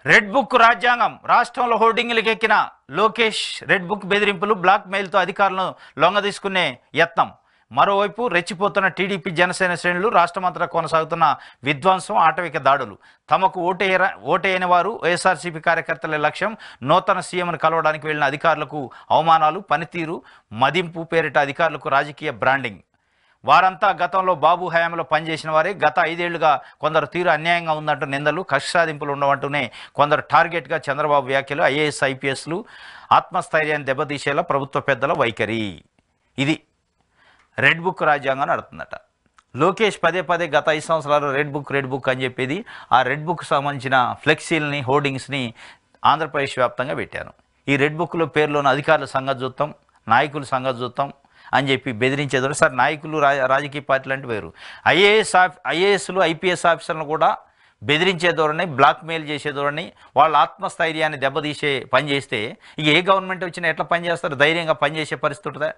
Red book రాజ్యాంగం రాష్ట్రంలో హోర్డింగ్లకు ఎక్కిన లోకేష్ రెడ్ బుక్ బెదిరింపులు బ్లాక్ మెయిల్తో అధికారులను లొంగదీసుకునే యత్నం. మరోవైపు రెచ్చిపోతున్న టీడీపీ జనసేన శ్రేణులు రాష్ట్రమంతటా కొనసాగుతున్న విధ్వంసం ఆటవిక దాడులు. తమకు ఓటేయని వారు వైఎస్ఆర్సీపీ కార్యకర్తల లక్ష్యం. నూతన సీఎంను కలవడానికి వెళ్లిన అధికారులకు అవమానాలు, పనితీరు మదింపు పేరిట అధికారులకు రాజకీయ బ్రాండింగ్. వారంతా గతంలో బాబు హయాంలో పనిచేసిన వారే. గత 5 ఏళ్లుగా కొందరు తీరు అన్యాయంగా ఉందంటూ నిందలు, కక్ష సాధింపులు ఉండవంటూనే కొందరు టార్గెట్గా చంద్రబాబు వ్యాఖ్యలు. ఐఏఎస్ ఐపీఎస్లు ఆత్మస్థైర్యాన్ని దెబ్బతీసేలా ప్రభుత్వ పెద్దల వైఖరి. ఇది రెడ్ బుక్ రాజ్యాంగం నడుతుందట. లోకేష్ పదే గత 5 సంవత్సరాలు రెడ్ బుక్ అని చెప్పేది. ఆ రెడ్ బుక్ సంబంధించిన ఫ్లెక్సీలని, హోర్డింగ్స్ని ఆంధ్రప్రదేశ్ వ్యాప్తంగా పెట్టాను. ఈ రెడ్ బుక్లో పేర్లోని అధికారుల సంగతి చూస్తాం, నాయకుల సంగతి చూస్తాం అని చెప్పి బెదిరించేది. సార్, నాయకులు రాజకీయ పార్టీలు అంటే వేరు. ఐఏఎస్లు ఐపీఎస్ ఆఫీసర్లను కూడా బెదిరించే ధోరణి, బ్లాక్మెయిల్ చేసే ధోరణి, వాళ్ళ ఆత్మస్థైర్యాన్ని దెబ్బతీసే పని చేస్తే ఇక ఏ గవర్నమెంట్ వచ్చినా ఎట్లా పనిచేస్తారు? ధైర్యంగా పనిచేసే పరిస్థితి ఉంటుందా?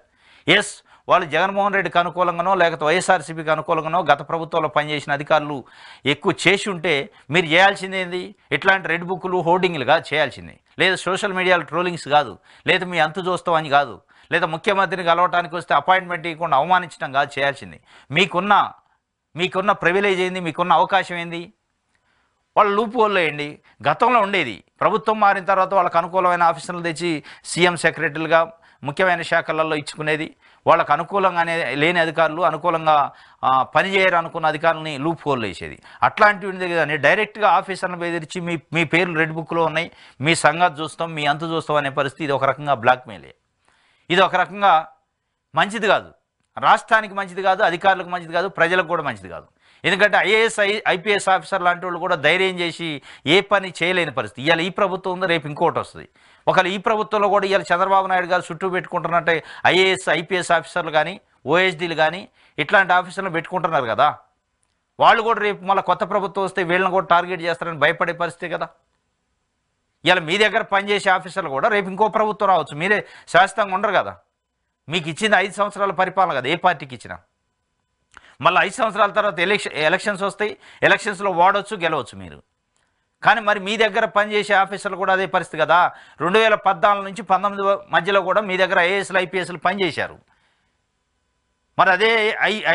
ఎస్, వాళ్ళు జగన్మోహన్ రెడ్డికి అనుకూలంగానో లేకపోతే వైఎస్ఆర్సీపీకి అనుకూలంగానో గత ప్రభుత్వంలో పనిచేసిన అధికారులు ఎక్కువ చేసి ఉంటే మీరు చేయాల్సింది ఏంది? ఇట్లాంటి రెడ్ బుక్లు, హోర్డింగ్లుగా చేయాల్సింది. లేదా సోషల్ మీడియాలో ట్రోలింగ్స్ కాదు, లేదా మీ అంతు చూస్తామని కాదు, లేదా ముఖ్యమంత్రిని కలవటానికి వస్తే అపాయింట్మెంట్ ఇవ్వకుండా అవమానించడం కాదు చేయాల్సింది. మీకున్న ప్రివిలేజ్ ఏంది? మీకున్న అవకాశం ఏంది? వాళ్ళు లూప్ హోల్లో వేయండి. గతంలో ఉండేది, ప్రభుత్వం మారిన తర్వాత వాళ్ళకు అనుకూలమైన ఆఫీసర్లు తెచ్చి సీఎం సెక్రటరీలుగా ముఖ్యమైన శాఖలలో ఇచ్చుకునేది. వాళ్ళకు అనుకూలంగానే లేని అధికారులు, అనుకూలంగా పనిచేయరు అనుకున్న అధికారులని లూప్ హోల్లో వేసేది. అట్లాంటివి ఉండేది కానీ డైరెక్ట్గా ఆఫీసర్లను బెదిరించి మీ పేర్లు రెడ్ బుక్లో ఉన్నాయి, మీ సంగతి చూస్తాం, మీ అంతు చూస్తాం అనే పరిస్థితి. ఇది ఒక రకంగా బ్లాక్మెయిలే. ఇది ఒక రకంగా మంచిది కాదు, రాష్ట్రానికి మంచిది కాదు, అధికారులకు మంచిది కాదు, ప్రజలకు కూడా మంచిది కాదు. ఎందుకంటే ఐఏఎస్ ఐపీఎస్ ఆఫీసర్ లాంటి వాళ్ళు కూడా ధైర్యం చేసి ఏ పని చేయలేని పరిస్థితి. ఇవాళ ఈ ప్రభుత్వం ఉంది, రేపు ఇంకోటి వస్తుంది. ఒకవేళ ఈ ప్రభుత్వంలో కూడా ఇవాళ చంద్రబాబు నాయుడు గారు చుట్టూ పెట్టుకుంటున్నట్టే ఐఏఎస్ ఐపీఎస్ ఆఫీసర్లు కానీ, ఓఎస్డీలు కానీ ఇట్లాంటి ఆఫీసర్లు పెట్టుకుంటున్నారు కదా. వాళ్ళు కూడా రేపు మళ్ళీ కొత్త ప్రభుత్వం వస్తే వీళ్ళని కూడా టార్గెట్ చేస్తారని భయపడే పరిస్థితి కదా. ఇలా మీ దగ్గర పనిచేసే ఆఫీసర్లు కూడా రేపు ఇంకో ప్రభుత్వం రావచ్చు, మీరే శాశ్వతంగా ఉండరు కదా. మీకు ఇచ్చింది 5 సంవత్సరాల పరిపాలన కదా, ఏ పార్టీకి ఇచ్చినా. మళ్ళీ 5 సంవత్సరాల తర్వాత ఎలక్షన్స్ వస్తాయి, ఎలక్షన్స్లో ఓడవచ్చు, గెలవచ్చు మీరు. కానీ మరి మీ దగ్గర పనిచేసే ఆఫీసర్లు కూడా అదే పరిస్థితి కదా. 2014 నుంచి 19 మధ్యలో కూడా మీ దగ్గర ఐఏఎస్లు ఐపీఎస్లు పనిచేశారు. మరి అదే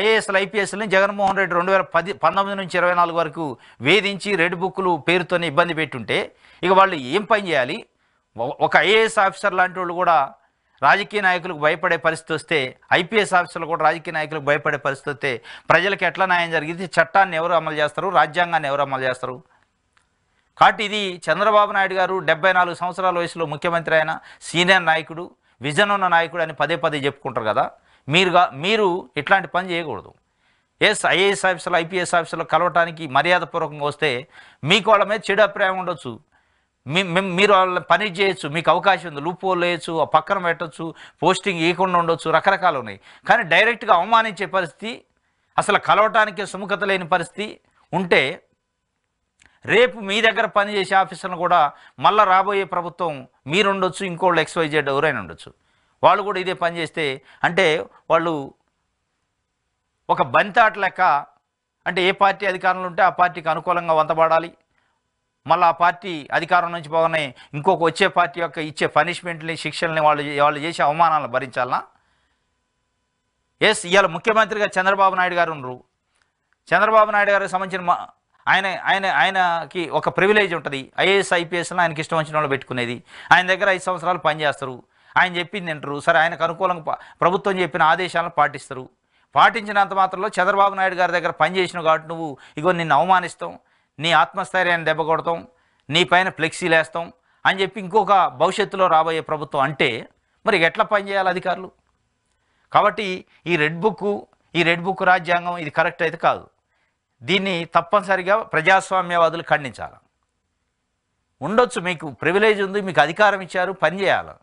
ఐఏఎస్లు ఐపీఎస్ని జగన్మోహన్ రెడ్డి 2019 నుంచి 24 వరకు వేధించి రెడ్ బుక్లు పేరుతోనే ఇబ్బంది పెట్టుంటే ఇక వాళ్ళు ఏం పని చేయాలి? ఒక ఐఏఎస్ ఆఫీసర్ లాంటి వాళ్ళు కూడా రాజకీయ నాయకులకు భయపడే పరిస్థితి వస్తే, ఐపీఎస్ ఆఫీసర్లు కూడా రాజకీయ నాయకులకు భయపడే పరిస్థితి వస్తే ప్రజలకు ఎట్లా న్యాయం జరిగింది? చట్టాన్ని ఎవరు అమలు చేస్తారు? రాజ్యాంగాన్ని ఎవరు అమలు చేస్తారు? కాబట్టి ఇది చంద్రబాబు నాయుడు గారు 74 సంవత్సరాల వయసులో ముఖ్యమంత్రి అయిన సీనియర్ నాయకుడు, విజన్ ఉన్న నాయకుడు అని పదే చెప్పుకుంటారు కదా. మీరు ఇట్లాంటి పని చేయకూడదు. ఎస్, ఐఏఎస్ ఆఫీసర్లు ఐపీఎస్ ఆఫీసర్లు కలవటానికి మర్యాదపూర్వకంగా వస్తే మీకు వాళ్ళ మీద చెడు అభిప్రాయం ఉండొచ్చు, మీరు వాళ్ళని పని చేయొచ్చు, మీకు అవకాశం ఉంది, లూప్ హోల్ వేయచ్చు, పక్కన పెట్టచ్చు, పోస్టింగ్ ఇవ్వకుండా ఉండొచ్చు, రకరకాలు ఉన్నాయి. కానీ డైరెక్ట్గా అవమానించే పరిస్థితి, అసలు కలవటానికి సుముఖత లేని పరిస్థితి ఉంటే రేపు మీ దగ్గర పనిచేసే ఆఫీసర్లను కూడా మళ్ళీ రాబోయే ప్రభుత్వం మీరుండొచ్చు, ఇంకోళ్ళు XYZ ఎవరైనా ఉండొచ్చు, వాళ్ళు కూడా ఇదే పని చేస్తే అంటే వాళ్ళు ఒక బంతాట లెక్క. అంటే ఏ పార్టీ అధికారంలో ఉంటే ఆ పార్టీకి అనుకూలంగా వంతబడాలి, మళ్ళీ ఆ పార్టీ అధికారం నుంచి పోగానే ఇంకొక వచ్చే పార్టీ యొక్క ఇచ్చే పనిష్మెంట్ని, శిక్షల్ని వాళ్ళు చేసే అవమానాలను భరించాలనా? ఎస్, ఇవాళ ముఖ్యమంత్రిగా చంద్రబాబు నాయుడు గారు ఉన్నారు. చంద్రబాబు నాయుడు గారికి సంబంధించిన ఆయనకి ఒక ప్రివిలేజ్ ఉంటుంది. ఐఏఎస్ ఐపీఎస్లో ఆయనకి ఇష్టం వచ్చిన వాళ్ళు పెట్టుకునేది. ఆయన దగ్గర 5 సంవత్సరాలు పనిచేస్తారు, ఆయన చెప్పింది వింటారు. సరే, ఆయనకు అనుకూలంగా ప్రభుత్వం చెప్పిన ఆదేశాలను పాటిస్తారు. పాటించినంత మాత్రంలో చంద్రబాబు నాయుడు గారి దగ్గర పనిచేసినావు కాబట్టి నువ్వు ఇగో నిన్ను అవమానిస్తాం, నీ ఆత్మస్థైర్యాన్ని దెబ్బ కొడతాం, నీ పైన ఫ్లెక్సీలు వేస్తాం అని చెప్పి ఇంకొక భవిష్యత్తులో రాబోయే ప్రభుత్వం అంటే మరి ఎట్లా పనిచేయాలి అధికారులు? కాబట్టి ఈ రెడ్ బుక్ రాజ్యాంగం ఇది కరెక్ట్ అయితే కాదు. దీన్ని తప్పనిసరిగా ప్రజాస్వామ్యవాదులు ఖండించాలి. ఉండొచ్చు, మీకు ప్రివిలేజ్ ఉంది, మీకు అధికారం ఇచ్చారు, పని చేయాలి.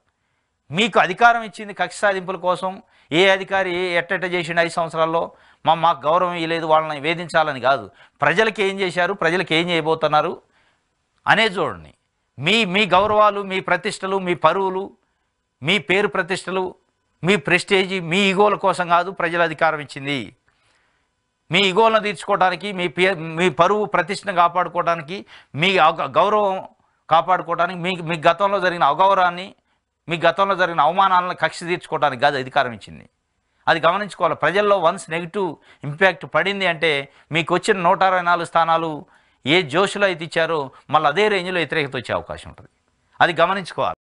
మీకు అధికారం ఇచ్చింది కక్ష సాధింపుల కోసం. ఏ అధికారి ఎట్ట చేసిండు 5 సంవత్సరాల్లో మాకు గౌరవం ఇవ్వలేదు, వాళ్ళని వేధించాలని కాదు. ప్రజలకు ఏం చేశారు, ప్రజలకు ఏం చేయబోతున్నారు అనేది చూడండి. మీ గౌరవాలు, మీ ప్రతిష్టలు, మీ పరువులు, మీ పేరు ప్రతిష్టలు, మీ ప్రెస్టేజీ, మీ ఈగోల కోసం కాదు ప్రజల అధికారం ఇచ్చింది. మీ ఈగోలను తీర్చుకోవడానికి, మీ పరువు ప్రతిష్టను కాపాడుకోవడానికి, మీ గౌరవం కాపాడుకోవడానికి, మీ గతంలో జరిగిన అగౌరవాన్ని, మీ గతంలో జరిగిన అవమానాలను కక్ష తీర్చుకోవడానికి కాదు అధికారం ఇచ్చింది. అది గమనించుకోవాలి. ప్రజల్లో వన్స్ నెగిటివ్ ఇంపాక్ట్ పడింది అంటే మీకు వచ్చిన 164 స్థానాలు ఏ జోష్లో అయితే ఇచ్చారో మళ్ళీ అదే రేంజ్లో వ్యతిరేకత వచ్చే అవకాశం ఉంటుంది. అది గమనించుకోవాలి.